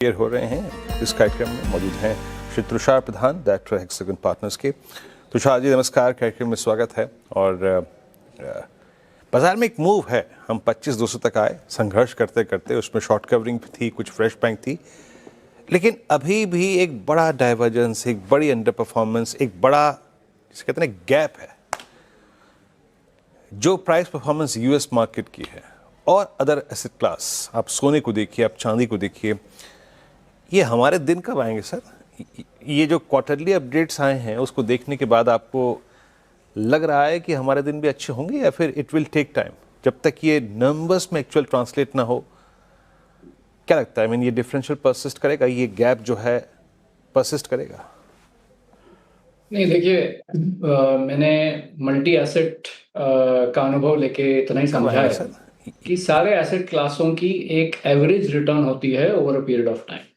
Share हो रहे हैं। इस कार्यक्रम में मौजूद हैं श्री तुषार प्रधान, डायरेक्टर हेक्सागन पार्टनर्स के। तुषार जी नमस्कार, कार्यक्रम में स्वागत है। और बाजार में एक मूव है, हम 25,200 तक आए, संघर्ष करते करते उसमें शॉर्ट कवरिंग थी, कुछ फ्रेश बैंक थी, लेकिन अभी भी एक बड़ा डाइवर्जेंस, एक बड़ी अंडर परफॉर्मेंस, एक बड़ा जिसे कहते हैं गैप है जो प्राइस परफॉर्मेंस यूएस मार्केट की है और अदर एसेट क्लास। आप सोने को देखिए, आप चांदी को देखिए, ये हमारे दिन कब आएंगे सर? ये जो क्वार्टरली अपडेट्स आए हैं उसको देखने के बाद आपको लग रहा है कि हमारे दिन भी अच्छे होंगे, या फिर इट विल टेक टाइम जब तक ये नंबर्स में एक्चुअल ट्रांसलेट ना हो? क्या लगता है, I mean, ये डिफरेंशियल परसिस्ट करेगा, ये गैप जो है परसिस्ट करेगा? नहीं, देखिए, मैंने मल्टी एसेट का अनुभव लेके इतना ही समझा है कि सारे एसेट क्लासों की एक एवरेज रिटर्न होती है over a period of time.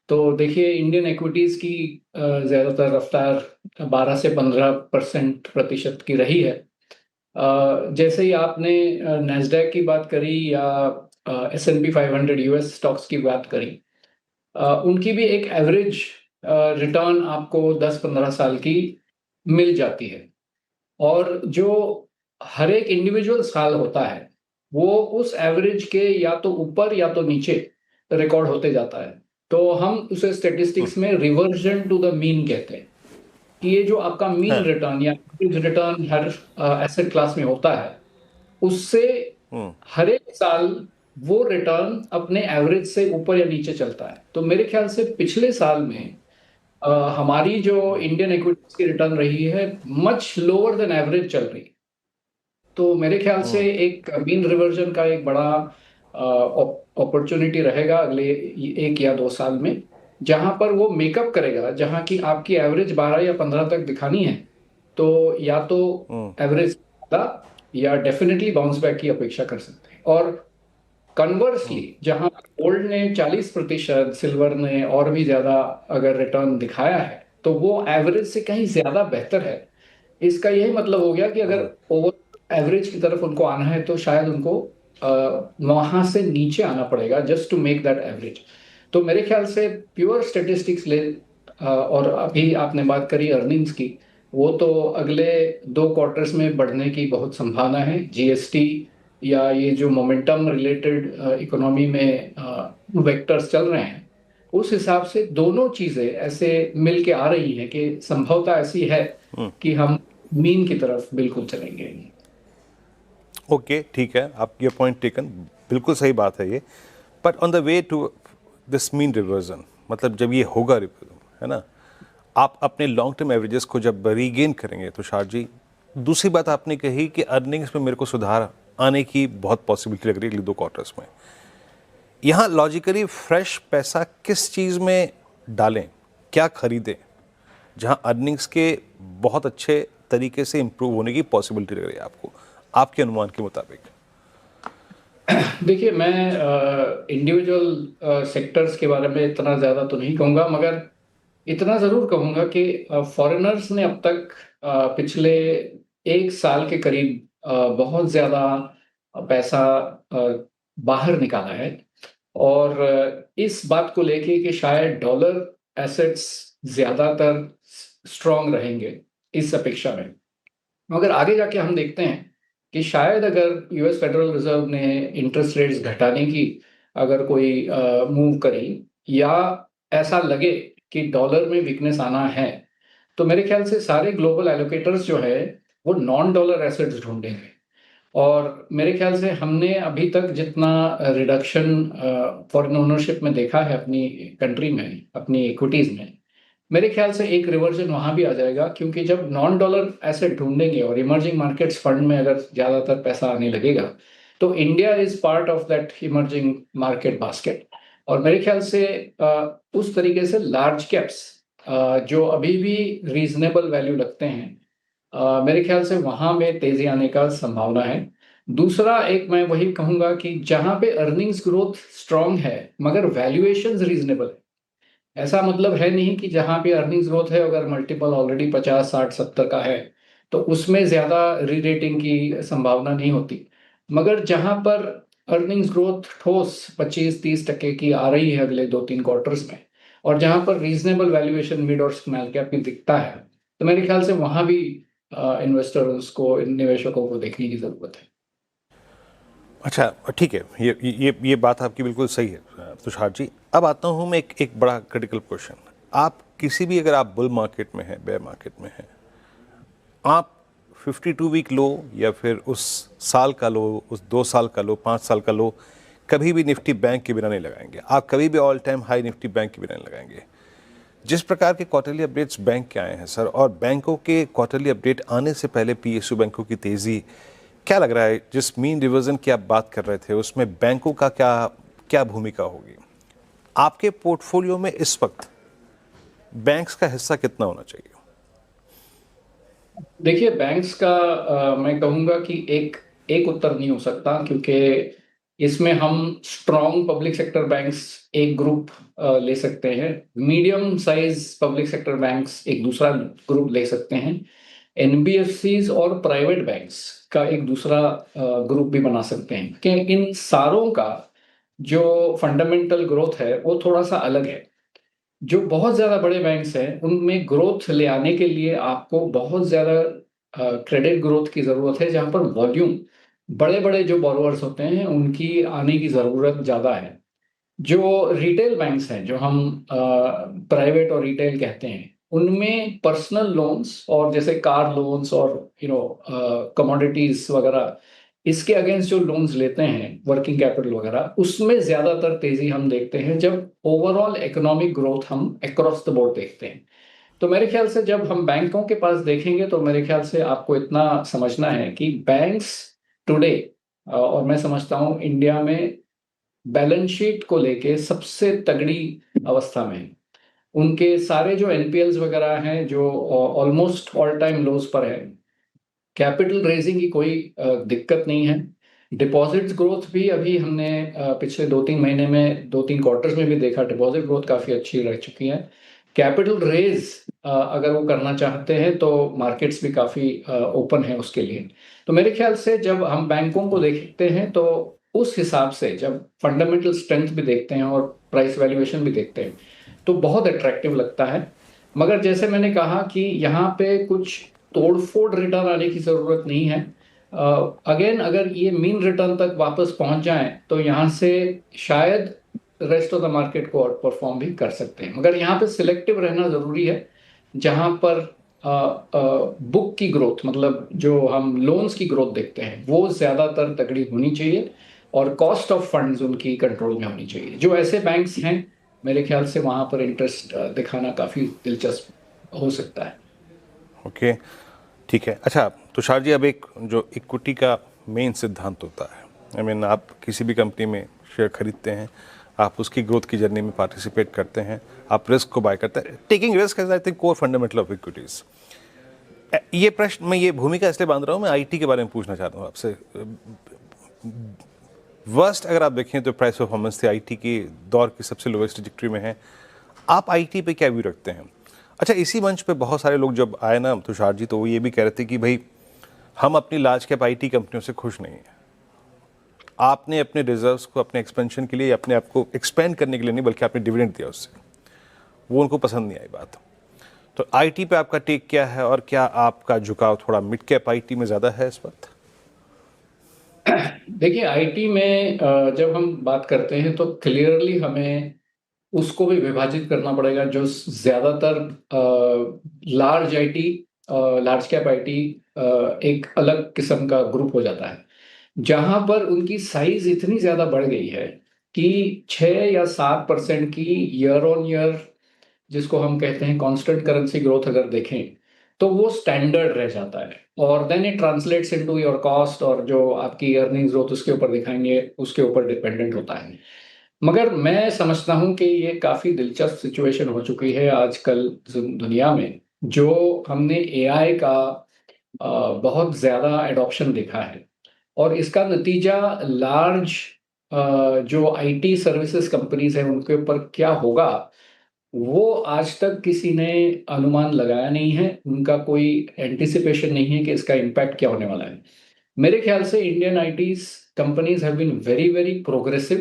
तो देखिए, इंडियन इक्विटीज की ज़्यादातर रफ्तार 12 से 15% प्रतिशत की रही है। जैसे ही आपने नैस्डैक की बात करी या S&P 500 यूएस स्टॉक्स की बात करी, उनकी भी एक एवरेज रिटर्न आपको 10-15 साल की मिल जाती है। और जो हर एक इंडिविजुअल साल होता है वो उस एवरेज के या तो ऊपर या तो नीचे रिकॉर्ड होते जाता है। तो हम उसे स्टैटिस्टिक्स में रिवर्जन टू द मीन कहते हैं कि ये जो आपका मीन रिटर्न या एवरेज रिटर्न हर एसेट क्लास में होता है, उससे हर एक साल वो रिटर्न अपने एवरेज से ऊपर या नीचे चलता है। तो मेरे ख्याल से पिछले साल में हमारी जो इंडियन इक्विटीज की रिटर्न रही है मच लोअर देन एवरेज चल रही। तो मेरे ख्याल से एक मीन रिवर्जन का एक बड़ा अपॉर्चुनिटी रहेगा अगले 1 या 2 साल में, जहां पर वो मेकअप करेगा। जहां की आपकी एवरेज 12 या 15 तक दिखानी है, तो या तो एवरेज या डेफिनेटली बाउंस बैक की अपेक्षा कर सकते हैं। और कन्वर्सली जहां गोल्ड ने 40%, सिल्वर ने और भी ज्यादा अगर रिटर्न दिखाया है, तो वो एवरेज से कहीं ज्यादा बेहतर है। इसका यही मतलब हो गया कि अगर ओवर एवरेज की तरफ उनको आना है तो शायद उनको वहां से नीचे आना पड़ेगा just to make that average. तो मेरे ख्याल से प्योर स्टेटिस्टिक्स ले, और अभी आपने बात करी अर्निंग्स की, वो तो अगले 2 क्वार्टर्स में बढ़ने की बहुत संभावना है। जीएसटी या ये जो मोमेंटम रिलेटेड इकोनॉमी में वेक्टर्स चल रहे हैं, उस हिसाब से दोनों चीजें ऐसे मिल के आ रही हैं कि संभवता ऐसी है कि हम मीन की तरफ बिल्कुल चलेंगे। ओके, ठीक है, आप ये पॉइंट टेकन, बिल्कुल सही बात है ये। But on the way to this mean reversion, मतलब जब ये होगा रिवर्जन, है ना, आप अपने लॉन्ग टर्म एवरेजेस को जब रीगेन करेंगे तुषार जी, दूसरी बात आपने कही कि अर्निंग्स में मेरे को सुधार आने की बहुत पॉसिबिलिटी लग रही है अगले 2 क्वार्टर्स में। यहाँ लॉजिकली फ्रेश पैसा किस चीज़ में डालें, क्या खरीदें जहाँ अर्निंग्स के बहुत अच्छे तरीके से इंप्रूव होने की पॉसिबिलिटी लग रही है आपको, आपके अनुमान के मुताबिक? देखिए, मैं इंडिविजुअल सेक्टर्स के बारे में इतना ज़्यादा तो नहीं कहूँगा, मगर इतना ज़रूर कहूँगा कि फॉरेनर्स ने अब तक पिछले 1 साल के करीब बहुत ज़्यादा पैसा बाहर निकाला है। और इस बात को लेके कि शायद डॉलर एसेट्स ज़्यादातर स्ट्रॉन्ग रहेंगे इस अपेक्षा में। मगर आगे जाके हम देखते हैं कि शायद अगर यूएस फेडरल रिजर्व ने इंटरेस्ट रेट्स घटाने की अगर कोई मूव करी, या ऐसा लगे कि डॉलर में वीकनेस आना है, तो मेरे ख्याल से सारे ग्लोबल एलोकेटर्स जो है वो नॉन डॉलर एसेट्स ढूंढेंगे। और मेरे ख्याल से हमने अभी तक जितना रिडक्शन फॉरेन ओनरशिप में देखा है अपनी कंट्री में, अपनी इक्विटीज में, मेरे ख्याल से एक रिवर्जन वहां भी आ जाएगा। क्योंकि जब नॉन डॉलर एसेट ढूंढेंगे और इमर्जिंग मार्केट्स फंड में अगर ज्यादातर पैसा आने लगेगा, तो India is part of that emerging market basket. और मेरे ख्याल से उस तरीके से लार्ज कैप्स जो अभी भी रीजनेबल वैल्यू रखते हैं, मेरे ख्याल से वहां में तेजी आने का संभावना है। दूसरा, एक मैं वही कहूंगा कि जहां पे अर्निंग्स ग्रोथ स्ट्रांग है मगर वैल्यूएशंस रीजनेबल है। ऐसा मतलब है नहीं कि जहां पे अर्निंग्स ग्रोथ है, अगर मल्टीपल ऑलरेडी 50, 60, 70 का है, तो उसमें ज्यादा री रेटिंग की संभावना नहीं होती। मगर जहां पर अर्निंग्स ग्रोथ ठोस 25-30% की आ रही है अगले 2-3 क्वार्टर्स में, और जहां पर रीजनेबल वैल्यूएशन मिड और स्मॉल कैप भी दिखता है, तो मेरे ख्याल से वहां भी इन्वेस्टर्स को, निवेशकों को देखने की जरूरत है। अच्छा, ठीक है, ये बात आपकी बिल्कुल सही है तुषार जी। अब आता हूँ मैं एक बड़ा क्रिटिकल क्वेश्चन। आप किसी भी, अगर आप बुल मार्केट में हैं, बेयर मार्केट में हैं, आप 52 वीक लो या फिर उस साल का लो, उस 2 साल का लो, 5 साल का लो, कभी भी निफ्टी बैंक के बिना नहीं लगाएंगे। आप कभी भी all time high Nifty bank के बिना नहीं लगाएंगे। जिस प्रकार के क्वार्टरली अपडेट्स बैंक के आए हैं सर, और बैंकों के क्वार्टरली अपडेट आने से पहले पीएसयू बैंकों की तेज़ी, क्या लग रहा है जिस मीन रिवर्जन की आप बात कर रहे थे उसमें बैंकों का क्या क्या भूमिका होगी आपके पोर्टफोलियो में इस वक्त? बैंक्स का हिस्सा कितना होना चाहिए? देखिए, बैंक्स का मैं कहूँगा कि एक एक उत्तर नहीं हो सकता, क्योंकि इसमें हम स्ट्रॉन्ग पब्लिक सेक्टर बैंक्स एक ग्रुप ले सकते हैं, medium size public sector banks एक दूसरा ग्रुप ले सकते हैं, एनबीएफसीज और प्राइवेट बैंक्स का एक दूसरा ग्रुप भी बना सकते हैं, कि इन सारों का जो फंडामेंटल ग्रोथ है वो थोड़ा सा अलग है। जो बहुत ज़्यादा बड़े बैंक्स हैं, उनमें ग्रोथ ले आने के लिए आपको बहुत ज़्यादा क्रेडिट ग्रोथ की ज़रूरत है, जहाँ पर वॉल्यूम, बड़े-बड़े जो बोरोवर्स होते हैं, उनकी आने की ज़रूरत ज़्यादा है। जो रिटेल बैंक्स हैं, जो हम प्राइवेट और रिटेल कहते हैं, उनमें पर्सनल लोन्स और जैसे कार लोन्स और कमोडिटीज़ वगैरह, इसके अगेंस्ट जो लोन्स लेते हैं, वर्किंग कैपिटल वगैरह, उसमें ज़्यादातर तेज़ी हम देखते हैं जब ओवरऑल इकोनॉमिक ग्रोथ हम अक्रॉस द बोर्ड देखते हैं। तो मेरे ख्याल से जब हम बैंकों के पास देखेंगे, तो मेरे ख्याल से आपको इतना समझना है कि बैंक्स टुडे, और मैं समझता हूँ इंडिया में बैलेंस शीट को लेके सबसे तगड़ी अवस्था में है। उनके सारे जो एनपीएल्स वगैरह हैं, जो ऑलमोस्ट ऑल टाइम लोज पर है, कैपिटल रेजिंग की कोई दिक्कत नहीं है। डिपॉजिट्स ग्रोथ भी अभी हमने पिछले 2-3 महीने में, 2-3 क्वार्टर्स में भी देखा, डिपॉजिट ग्रोथ काफ़ी अच्छी रह चुकी है। कैपिटल रेज़ अगर वो करना चाहते हैं, तो मार्केट्स भी काफ़ी ओपन है उसके लिए। तो मेरे ख्याल से जब हम बैंकों को देखते हैं, तो उस हिसाब से जब फंडामेंटल स्ट्रेंथ भी देखते हैं और प्राइस वैल्यूएशन भी देखते हैं, तो बहुत अट्रैक्टिव लगता है। मगर जैसे मैंने कहा कि यहाँ पे कुछ तोड़-फोड़ रिटर्न आने की ज़रूरत नहीं है। अगेन अगर ये मीन रिटर्न तक वापस पहुँच जाएँ, तो यहाँ से शायद रेस्ट ऑफ द मार्केट को आउट परफॉर्म भी कर सकते हैं। मगर यहाँ पे सिलेक्टिव रहना ज़रूरी है, जहाँ पर बुक की ग्रोथ, मतलब जो हम लोन्स की ग्रोथ देखते हैं, वो ज़्यादातर तगड़ी होनी चाहिए, और कॉस्ट ऑफ फंड्स उनकी कंट्रोल में होनी चाहिए। जो ऐसे बैंक्स हैं, मेरे ख्याल से वहाँ पर इंटरेस्ट दिखाना काफ़ी दिलचस्प हो सकता है। ओके, ठीक है। अच्छा तुषार जी, अब एक जो इक्विटी का मेन सिद्धांत होता है, आई मीन आप किसी भी कंपनी में शेयर खरीदते हैं, आप उसकी ग्रोथ की जर्नी में पार्टिसिपेट करते हैं, आप रिस्क को बाय करते हैं। Taking risk is I think core fundamental of equities. ये प्रश्न, मैं ये भूमिका इसलिए बांध रहा हूँ, मैं आईटी के बारे में पूछना चाहता हूँ आपसे। वर्स्ट अगर आप देखें तो प्राइस परफॉर्मेंस थी आईटी की दौर की सबसे लोवेस्ट ट्रजेक्टरी में है। आप आईटी पे क्या व्यू रखते हैं? अच्छा, इसी मंच पे बहुत सारे लोग जब आए ना तुषार जी, तो वो ये भी कह रहे थे कि भाई हम अपनी लार्ज कैप आईटी कंपनियों से खुश नहीं हैं। आपने अपने रिजर्व्स को अपने एक्सपेंशन के लिए, अपने आप को एक्सपेंड करने के लिए नहीं, बल्कि आपने डिविडेंड दिया उससे, वो उनको पसंद नहीं आई बात। तो आईटी पे आपका टेक क्या है, और क्या आपका झुकाव थोड़ा मिड कैप आईटी में ज़्यादा है इस वक्त? देखिए, आईटी में जब हम बात करते हैं, तो क्लियरली हमें उसको भी विभाजित करना पड़ेगा, जो ज़्यादातर large IT, large cap IT एक अलग किस्म का ग्रुप हो जाता है, जहाँ पर उनकी साइज इतनी ज़्यादा बढ़ गई है कि 6 या 7% की ईयर ऑन ईयर, जिसको हम कहते हैं कांस्टेंट करेंसी ग्रोथ, अगर देखें, तो वो स्टैंडर्ड रह जाता है, और then it translates into your cost, और जो आपकी अर्निंग्स ग्रोथ उसके ऊपर दिखाएंगे, उसके ऊपर डिपेंडेंट होता है। मगर मैं समझता हूँ कि ये काफ़ी दिलचस्प सिचुएशन हो चुकी है आजकल दुनिया में, जो हमने एआई का बहुत ज़्यादा एडॉप्शन देखा है, और इसका नतीजा लार्ज जो आईटी सर्विसेज कंपनीज हैं, उनके ऊपर क्या होगा, वो आज तक किसी ने अनुमान लगाया नहीं है। उनका कोई एंटिसिपेशन नहीं है कि इसका इम्पैक्ट क्या होने वाला है। मेरे ख्याल से Indian ITs companies have been very very progressive.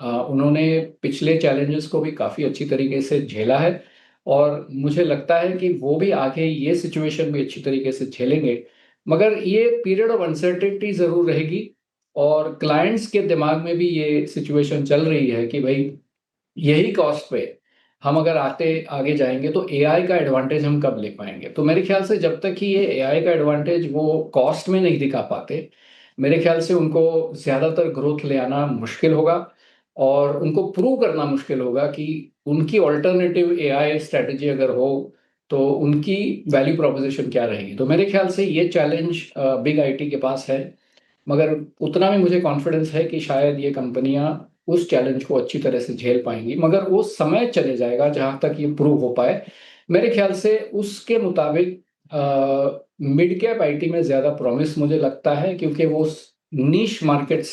उन्होंने पिछले चैलेंजेस को भी काफ़ी अच्छी तरीके से झेला है और मुझे लगता है कि वो भी आगे ये सिचुएशन भी अच्छी तरीके से झेलेंगे। मगर ये पीरियड ऑफ अनसर्टेनिटी ज़रूर रहेगी और क्लाइंट्स के दिमाग में भी ये सिचुएशन चल रही है कि भाई यही कॉस्ट पे हम अगर आगे जाएंगे तो एआई का एडवांटेज हम कब ले पाएंगे। तो मेरे ख्याल से जब तक कि ये एआई का एडवांटेज वो कॉस्ट में नहीं दिखा पाते, मेरे ख्याल से उनको ज़्यादातर ग्रोथ ले आना मुश्किल होगा और उनको प्रूव करना मुश्किल होगा कि उनकी ऑल्टरनेटिव एआई स्ट्रेटजी अगर हो तो उनकी वैल्यू प्रोपोजिशन क्या रहेगी। तो मेरे ख्याल से ये चैलेंज बिग आईटी के पास है, मगर उतना भी मुझे कॉन्फिडेंस है कि शायद ये कंपनियां उस चैलेंज को अच्छी तरह से झेल पाएंगी। मगर वो समय चले जाएगा जहां तक ये प्रूव हो पाए। मेरे ख्याल से उसके मुताबिक मिड कैप आईटी में ज़्यादा प्रॉमिस मुझे लगता है, क्योंकि वो नीश मार्केट्स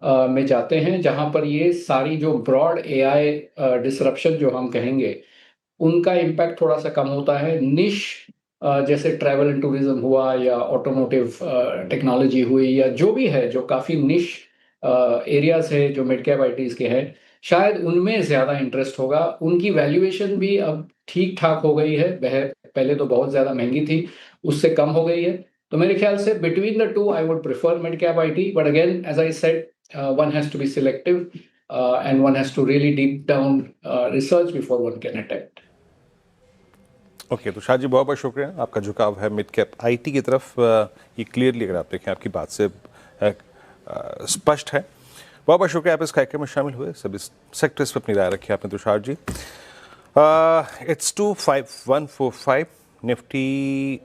में जाते हैं जहां पर ये सारी जो ब्रॉड एआई डिसरप्शन जो हम कहेंगे उनका इम्पैक्ट थोड़ा सा कम होता है। निश जैसे ट्रैवल एंड टूरिज्म हुआ या ऑटोमोटिव टेक्नोलॉजी हुई या जो भी है, जो काफ़ी निश एरियाज है जो मिड कैप आईटीज के हैं, शायद उनमें ज़्यादा इंटरेस्ट होगा। उनकी वैल्यूएशन भी अब ठीक ठाक हो गई है, वह पहले तो बहुत ज़्यादा महंगी थी, उससे कम हो गई है। तो मेरे ख्याल से between the two I would prefer mid cap IT, but again as I said one has to be selective and one has to really deep down research before one can attempt. Okay तो शाह जी बहुत बहुत शुक्रिया। आपका झुकाव है mid cap IT की तरफ, ये क्लियरली अगर आप देखें आपकी बात से स्पष्ट है। बहुत बहुत शुक्रिया आप इस कार्यक्रम में शामिल हुए, सभी सेक्टर्स पर अपनी राय रखी आपने तुषार जी। It's 25145 Nifty